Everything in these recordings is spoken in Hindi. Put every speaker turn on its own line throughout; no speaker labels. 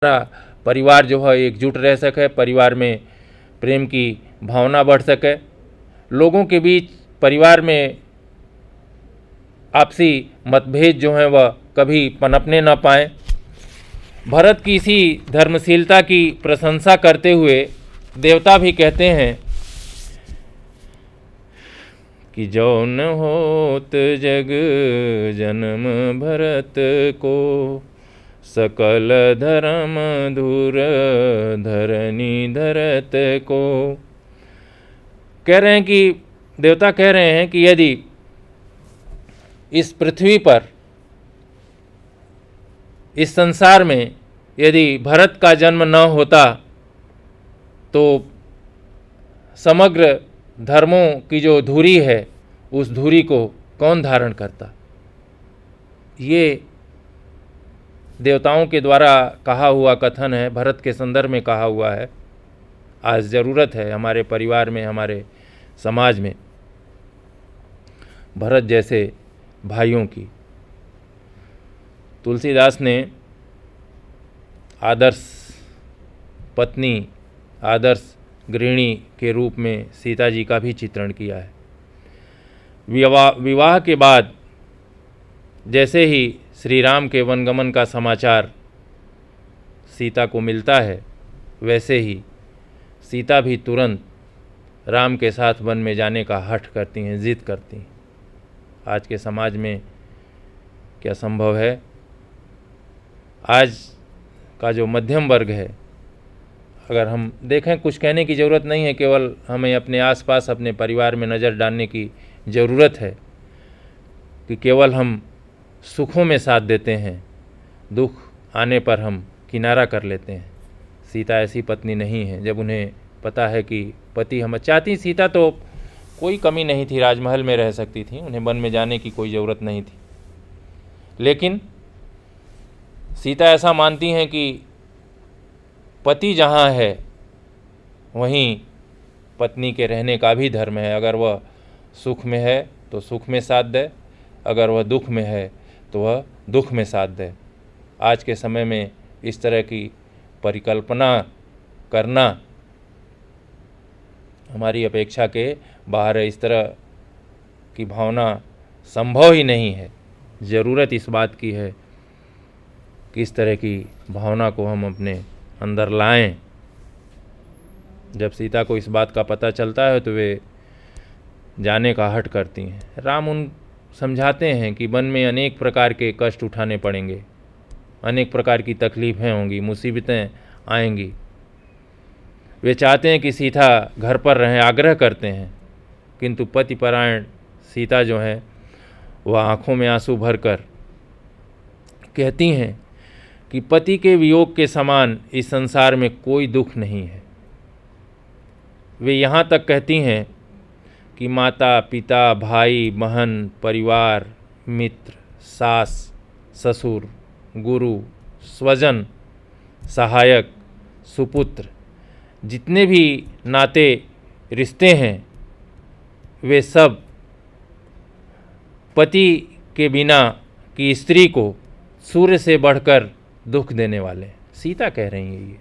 परिवार जो है एकजुट रह सके, परिवार में प्रेम की भावना बढ़ सके, लोगों के बीच परिवार में आपसी मतभेद जो हैं वह कभी पनपने न पाए। भरत की इसी धर्मशीलता की प्रशंसा करते हुए देवता भी कहते हैं कि जो न होत जग जन्म भरत को, सकल धर्म धुर धरनी धरत को। कह रहे हैं कि देवता कह रहे हैं कि यदि इस पृथ्वी पर, इस संसार में यदि भरत का जन्म न होता तो समग्र धर्मों की जो धुरी है उस धुरी को कौन धारण करता। ये देवताओं के द्वारा कहा हुआ कथन है, भरत के संदर्भ में कहा हुआ है। आज ज़रूरत है हमारे परिवार में, हमारे समाज में भरत जैसे भाइयों की। तुलसीदास ने आदर्श पत्नी, आदर्श गृहिणी के रूप में सीता जी का भी चित्रण किया है। विवाह के बाद जैसे ही श्री राम के वनगमन का समाचार सीता को मिलता है, वैसे ही सीता भी तुरंत राम के साथ वन में जाने का हठ करती हैं, जिद करती हैं। आज के समाज में क्या संभव है? आज का जो मध्यम वर्ग है, अगर हम देखें, कुछ कहने की ज़रूरत नहीं है, केवल हमें अपने आसपास, अपने परिवार में नज़र डालने की ज़रूरत है कि केवल हम सुखों में साथ देते हैं, दुख आने पर हम किनारा कर लेते हैं। सीता ऐसी पत्नी नहीं है। जब उन्हें पता है कि पति हम चाहती, सीता तो कोई कमी नहीं थी, राजमहल में रह सकती थी, उन्हें वन में जाने की कोई ज़रूरत नहीं थी। लेकिन सीता ऐसा मानती हैं कि पति जहाँ है वहीं पत्नी के रहने का भी धर्म है। अगर वह सुख में है तो सुख में साथ दे, अगर वह दुख में है तो वह दुख में साथ दे। आज के समय में इस तरह की परिकल्पना करना हमारी अपेक्षा के बाहर है। इस तरह की भावना संभव ही नहीं है। ज़रूरत इस बात की है कि इस तरह की भावना को हम अपने अंदर लाएं। जब सीता को इस बात का पता चलता है तो वे जाने का हठ करती हैं। राम उन समझाते हैं कि वन में अनेक प्रकार के कष्ट उठाने पड़ेंगे, अनेक प्रकार की तकलीफ़ें होंगी, मुसीबतें आएंगी। वे चाहते हैं कि सीता घर पर रहें, आग्रह करते हैं, किंतु पतिपरायण सीता जो है वह आँखों में आंसू भरकर कहती हैं कि पति के वियोग के समान इस संसार में कोई दुख नहीं है। वे यहाँ तक कहती हैं कि माता, पिता, भाई, बहन, परिवार, मित्र, सास, ससुर, गुरु, स्वजन, सहायक, सुपुत्र, जितने भी नाते रिश्ते हैं, वे सब पति के बिना की स्त्री को सूर्य से बढ़कर दुख देने वाले हैं। सीता कह रही है ये।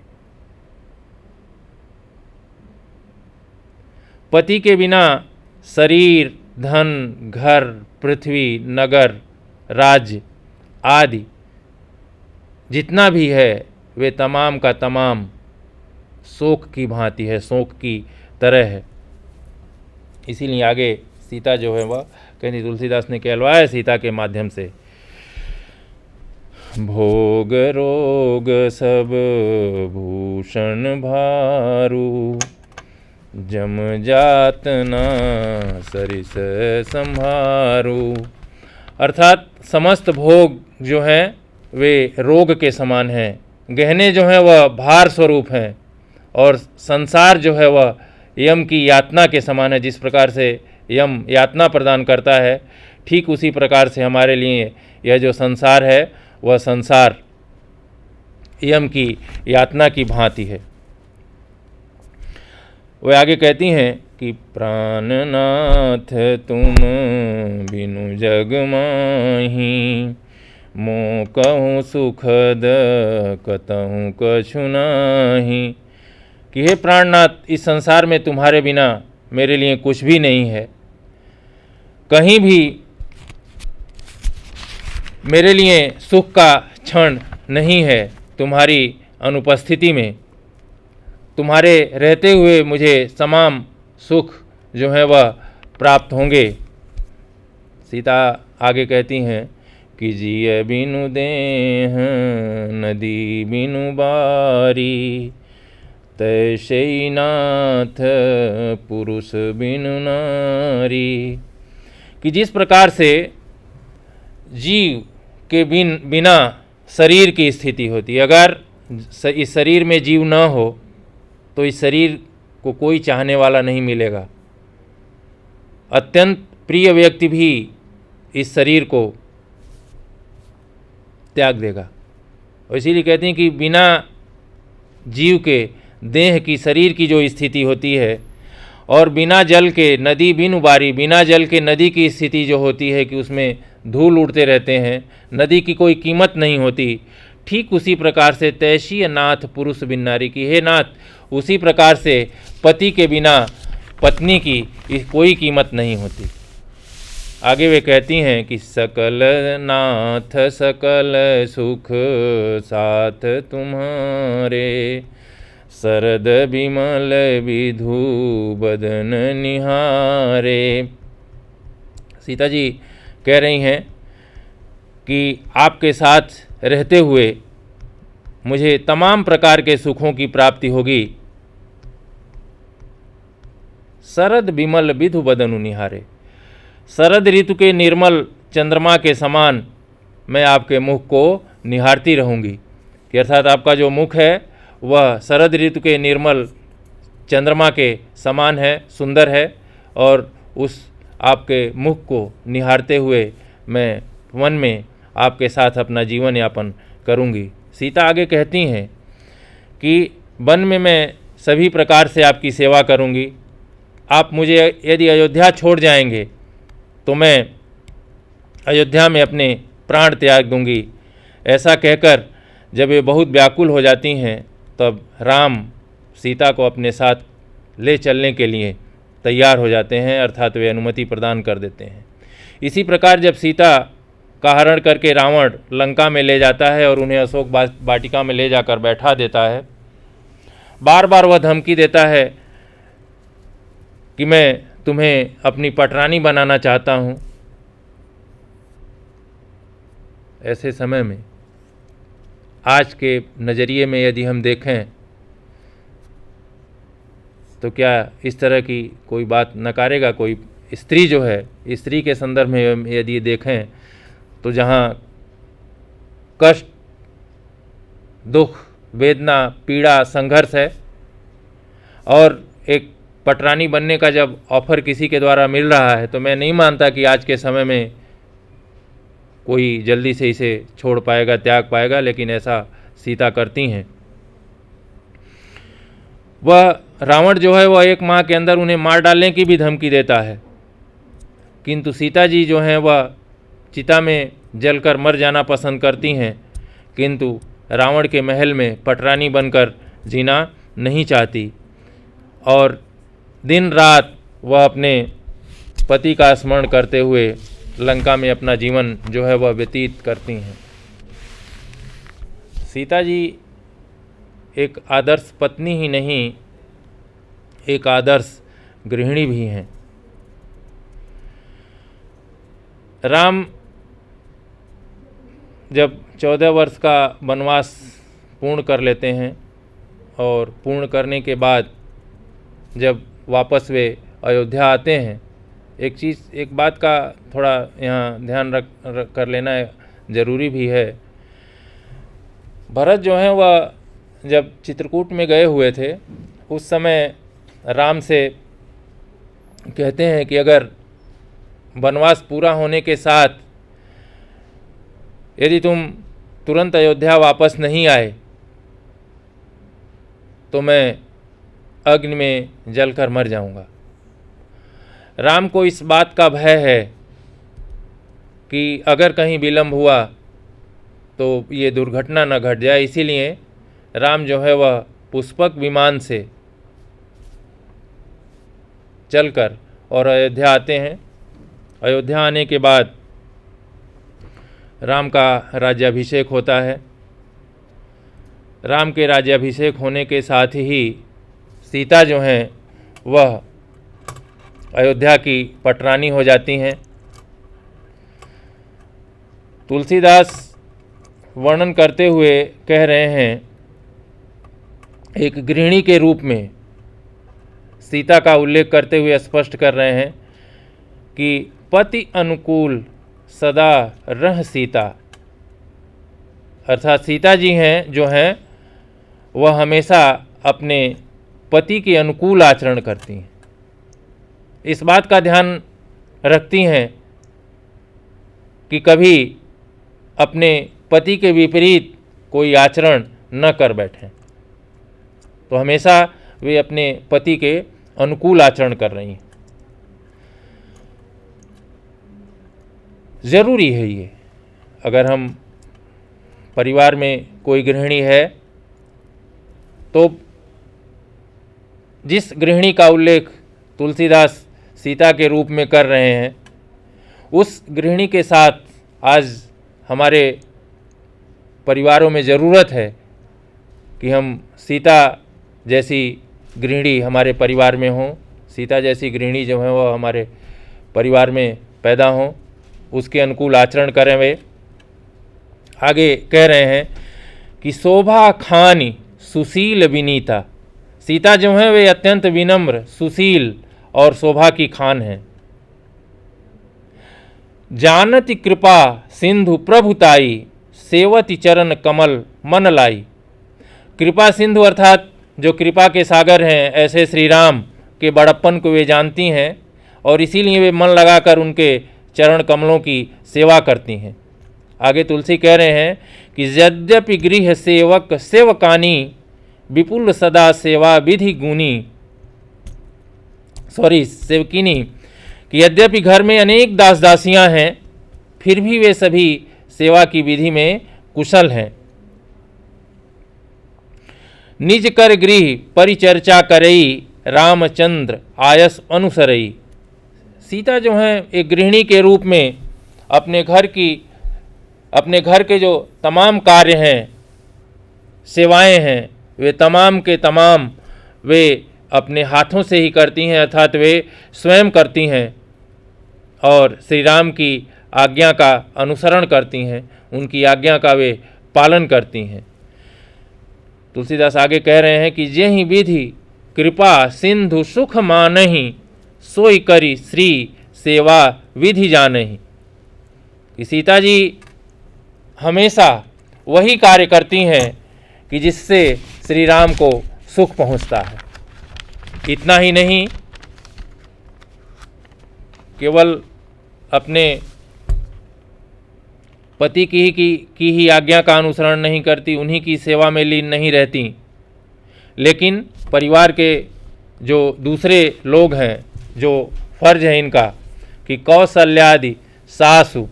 पति के बिना शरीर, धन, घर, पृथ्वी, नगर, राज्य आदि जितना भी है वे तमाम का तमाम शोक की भांति है, शोक की तरह है। इसीलिए आगे सीता जो है वह कहती, तुलसीदास ने कहलवाया सीता के माध्यम से, भोग रोग सब भूषण भारू, जम जात ना सरिस संभारू। अर्थात समस्त भोग जो हैं वे रोग के समान हैं, गहने जो हैं वह भार स्वरूप हैं, और संसार जो है वह यम की यातना के समान है। जिस प्रकार से यम यातना प्रदान करता है, ठीक उसी प्रकार से हमारे लिए यह जो संसार है वह संसार यम की यातना की भांति है। वे आगे कहती हैं कि प्राणनाथ तुम बिनु जग माही, मों कहूँ सुखद कतहूँ कछु नाही। कि हे प्राणनाथ, इस संसार में तुम्हारे बिना मेरे लिए कुछ भी नहीं है, कहीं भी मेरे लिए सुख का क्षण नहीं है। तुम्हारी अनुपस्थिति में, तुम्हारे रहते हुए मुझे तमाम सुख जो है वह प्राप्त होंगे। सीता आगे कहती हैं कि जिय बिनु देह नदी बिनु बारी, तैसे नाथ पुरुष बिनु नारी। कि जिस प्रकार से जीव के बिना शरीर की स्थिति होती है, अगर इस शरीर में जीव न हो तो इस शरीर को कोई चाहने वाला नहीं मिलेगा। अत्यंत प्रिय व्यक्ति भी इस शरीर को त्याग देगा। और इसीलिए कहते हैं कि बिना जीव के देह की, शरीर की जो स्थिति होती है, और बिना जल के नदी बिन उबारी, बिना जल के नदी की स्थिति जो होती है कि उसमें धूल उड़ते रहते हैं, नदी की कोई कीमत नहीं होती, ठीक उसी प्रकार से तैशी नाथ पुरुष बिन नारी। की हे नाथ, उसी प्रकार से पति के बिना पत्नी की कोई कीमत नहीं होती। आगे वे कहती हैं कि सकल नाथ सकल सुख साथ तुम्हारे, शरद बिमल विधु बदन निहारे। सीता जी कह रही हैं कि आपके साथ रहते हुए मुझे तमाम प्रकार के सुखों की प्राप्ति होगी। शरद बिमल विधु बदनु निहारे, शरद ऋतु के निर्मल चंद्रमा के समान मैं आपके मुख को निहारती रहूँगी। कि अर्थात आपका जो मुख है वह शरद ऋतु के निर्मल चंद्रमा के समान है, सुंदर है, और उस आपके मुख को निहारते हुए मैं वन में आपके साथ अपना जीवन यापन करूँगी। सीता आगे कहती हैं कि वन में मैं सभी प्रकार से आपकी सेवा करूँगी। आप मुझे यदि अयोध्या छोड़ जाएंगे तो मैं अयोध्या में अपने प्राण त्याग दूंगी। ऐसा कहकर जब वे बहुत व्याकुल हो जाती हैं तब राम सीता को अपने साथ ले चलने के लिए तैयार हो जाते हैं, अर्थात वे अनुमति प्रदान कर देते हैं। इसी प्रकार जब सीता का हरण करके रावण लंका में ले जाता है और उन्हें अशोक वाटिका में ले जाकर बैठा देता है, बार बार वह धमकी देता है कि मैं तुम्हें अपनी पटरानी बनाना चाहता हूँ। ऐसे समय में आज के नज़रिए में यदि हम देखें तो क्या इस तरह की कोई बात नकारेगा कोई? स्त्री जो है, स्त्री के संदर्भ में यदि देखें तो जहाँ कष्ट, दुख, वेदना, पीड़ा, संघर्ष है, और एक पटरानी बनने का जब ऑफर किसी के द्वारा मिल रहा है तो मैं नहीं मानता कि आज के समय में कोई जल्दी से इसे छोड़ पाएगा, त्याग पाएगा, लेकिन ऐसा सीता करती हैं। वह रावण जो है वह एक माह के अंदर उन्हें मार डालने की भी धमकी देता है, किंतु सीता जी जो हैं वह चिता में जलकर मर जाना पसंद करती हैं, किंतु रावण के महल में पटरानी बनकर जीना नहीं चाहती, और दिन रात वह अपने पति का स्मरण करते हुए लंका में अपना जीवन जो है वह व्यतीत करती हैं। सीता जी एक आदर्श पत्नी ही नहीं, एक आदर्श गृहिणी भी हैं। राम जब 14 वर्ष का वनवास पूर्ण कर लेते हैं और पूर्ण करने के बाद जब वापस वे अयोध्या आते हैं, एक बात का थोड़ा यहाँ ध्यान रख कर लेना ज़रूरी भी है। भरत जो हैं वह जब चित्रकूट में गए हुए थे उस समय राम से कहते हैं कि अगर वनवास पूरा होने के साथ यदि तुम तुरंत अयोध्या वापस नहीं आए तो मैं अग्नि में जलकर मर जाऊंगा। राम को इस बात का भय है कि अगर कहीं विलंब हुआ तो ये दुर्घटना न घट जाए, इसीलिए राम जो है वह पुष्पक विमान से चलकर और अयोध्या आते हैं। अयोध्या आने के बाद राम का राज्याभिषेक होता है। राम के राज्याभिषेक होने के साथ ही सीता जो हैं वह अयोध्या की पटरानी हो जाती हैं। तुलसीदास वर्णन करते हुए कह रहे हैं, एक गृहिणी के रूप में सीता का उल्लेख करते हुए स्पष्ट कर रहे हैं कि पति अनुकूल सदा रह सीता, अर्थात सीता जी हैं जो हैं वह हमेशा अपने पति के अनुकूल आचरण करती हैं। इस बात का ध्यान रखती हैं कि कभी अपने पति के विपरीत कोई आचरण न कर बैठें, तो हमेशा वे अपने पति के अनुकूल आचरण कर रही हैं। ज़रूरी है ये। अगर हम परिवार में कोई गृहिणी है तो जिस गृहिणी का उल्लेख तुलसीदास सीता के रूप में कर रहे हैं, उस गृहिणी के साथ आज हमारे परिवारों में ज़रूरत है कि हम सीता जैसी गृहिणी हमारे परिवार में हों, सीता जैसी गृहिणी जो है वो हमारे परिवार में पैदा हों, उसके अनुकूल आचरण करें। वे आगे कह रहे हैं कि शोभा खानी सुशील विनीता, सीता जो हैं वे अत्यंत विनम्र, सुशील और शोभा की खान हैं। जानति कृपा सिंधु प्रभुताई, सेवति चरण कमल मन लाई। कृपा सिंधु अर्थात जो कृपा के सागर हैं, ऐसे श्री राम के बड़प्पन को वे जानती हैं और इसीलिए वे मन लगाकर उनके चरण कमलों की सेवा करती हैं। आगे तुलसी कह रहे हैं कि यद्यपि गृह सेवक सेवकानी, विपुल सदा सेवा विधि गुनी, सेवकिनी, कि यद्यपि घर में अनेक दास दासियां हैं फिर भी वे सभी सेवा की विधि में कुशल हैं। निज कर गृह परिचर्चा करई, रामचंद्र आयस अनुसरई। सीता जो हैं एक गृहिणी के रूप में अपने घर के जो तमाम कार्य हैं, सेवाएं हैं, वे तमाम के तमाम वे अपने हाथों से ही करती हैं, अर्थात वे स्वयं करती हैं और श्री राम की आज्ञा का अनुसरण करती हैं, उनकी आज्ञा का वे पालन करती हैं। तुलसीदास आगे कह रहे हैं कि जेहि विधि कृपा सिंधु सुख मानहि, सोई करी श्री सेवा विधि जानहि। कि सीता जी हमेशा वही कार्य करती हैं कि जिससे श्री राम को सुख पहुंचता है। इतना ही नहीं, केवल अपने पति की ही आज्ञा का अनुसरण नहीं करती, उन्हीं की सेवा में लीन नहीं रहती, लेकिन परिवार के जो दूसरे लोग हैं, जो फर्ज है इनका कि कौशल्यादि सासु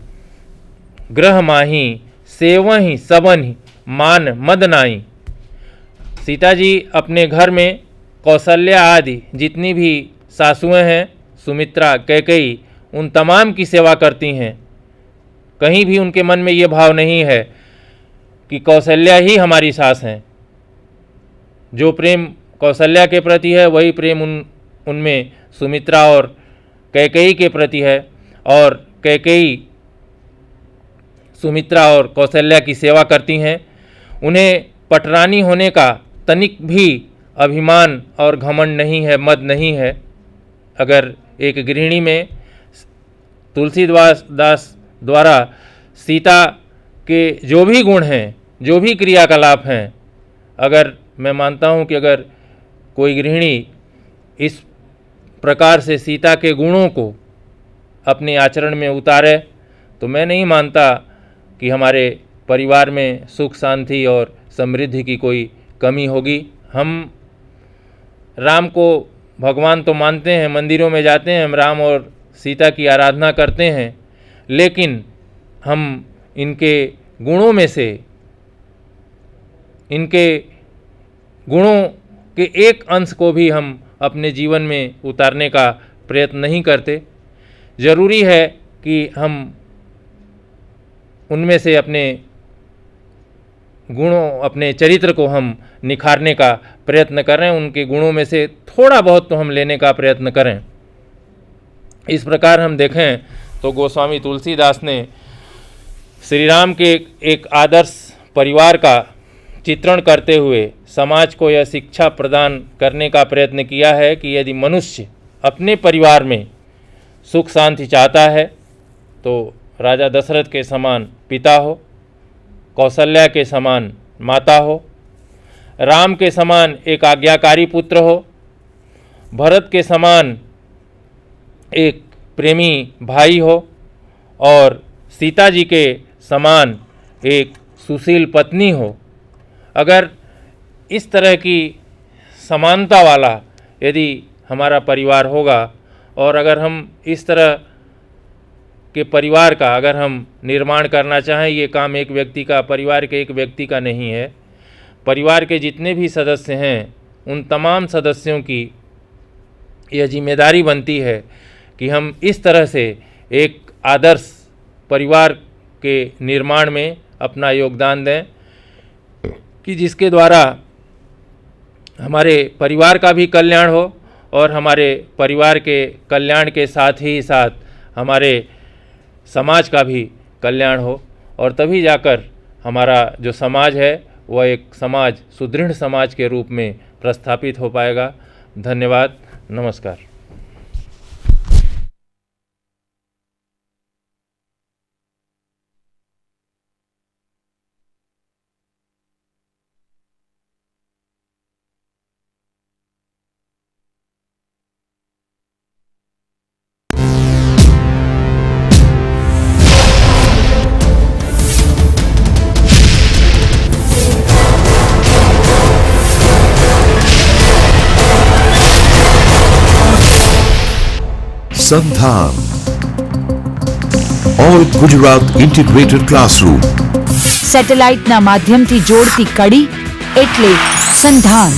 ग्रह माही, सेवहि सबनि मान मदनाई। सीता जी अपने घर में कौशल्या आदि जितनी भी सासुएं हैं, सुमित्रा, कैकेयी, उन तमाम की सेवा करती हैं। कहीं भी उनके मन में ये भाव नहीं है कि कौशल्या ही हमारी सास हैं। जो प्रेम कौशल्या के प्रति है वही प्रेम उनमें सुमित्रा और कैकेयी के प्रति है, और कैकेयी सुमित्रा और कौशल्या की सेवा करती हैं। उन्हें पटरानी होने का तनिक भी अभिमान और घमंड नहीं है, मद नहीं है। अगर एक गृहिणी में तुलसीदास द्वारा सीता के जो भी गुण हैं, जो भी क्रियाकलाप हैं, अगर मैं मानता हूँ कि अगर कोई गृहिणी इस प्रकार से सीता के गुणों को अपने आचरण में उतारे तो मैं नहीं मानता कि हमारे परिवार में सुख शांति और समृद्धि की कोई कमी होगी। हम राम को भगवान तो मानते हैं, मंदिरों में जाते हैं, हम राम और सीता की आराधना करते हैं, लेकिन हम इनके गुणों में से, इनके गुणों के एक अंश को भी हम अपने जीवन में उतारने का प्रयत्न नहीं करते। ज़रूरी है कि हम उनमें से अपने गुणों, अपने चरित्र को हम निखारने का प्रयत्न करें, उनके गुणों में से थोड़ा बहुत तो हम लेने का प्रयत्न करें। इस प्रकार हम देखें तो गोस्वामी तुलसीदास ने श्री राम के एक आदर्श परिवार का चित्रण करते हुए समाज को यह शिक्षा प्रदान करने का प्रयत्न किया है कि यदि मनुष्य अपने परिवार में सुख शांति चाहता है तो राजा दशरथ के समान पिता हो, कौशल्या के समान माता हो, राम के समान एक आज्ञाकारी पुत्र हो, भरत के समान एक प्रेमी भाई हो और सीता जी के समान एक सुशील पत्नी हो। अगर इस तरह की समानता वाला यदि हमारा परिवार होगा और अगर हम इस तरह के परिवार का अगर हम निर्माण करना चाहें, ये काम एक व्यक्ति का, परिवार के एक व्यक्ति का नहीं है, परिवार के जितने भी सदस्य हैं उन तमाम सदस्यों की यह जिम्मेदारी बनती है कि हम इस तरह से एक आदर्श परिवार के निर्माण में अपना योगदान दें कि जिसके द्वारा हमारे परिवार का भी कल्याण हो और हमारे परिवार के कल्याण के साथ ही साथ हमारे समाज का भी कल्याण हो, और तभी जाकर हमारा जो समाज है वह एक समाज, सुदृढ़ समाज के रूप में प्रस्थापित हो पाएगा। धन्यवाद, नमस्कार।
સંધાન ઓલ ગુજરાત ઇન્ટિગ્રેટેડ ક્લાસરૂમ
સેટેલાઇટના માધ્યમથી જોડતી કડી એટલે સંધાન।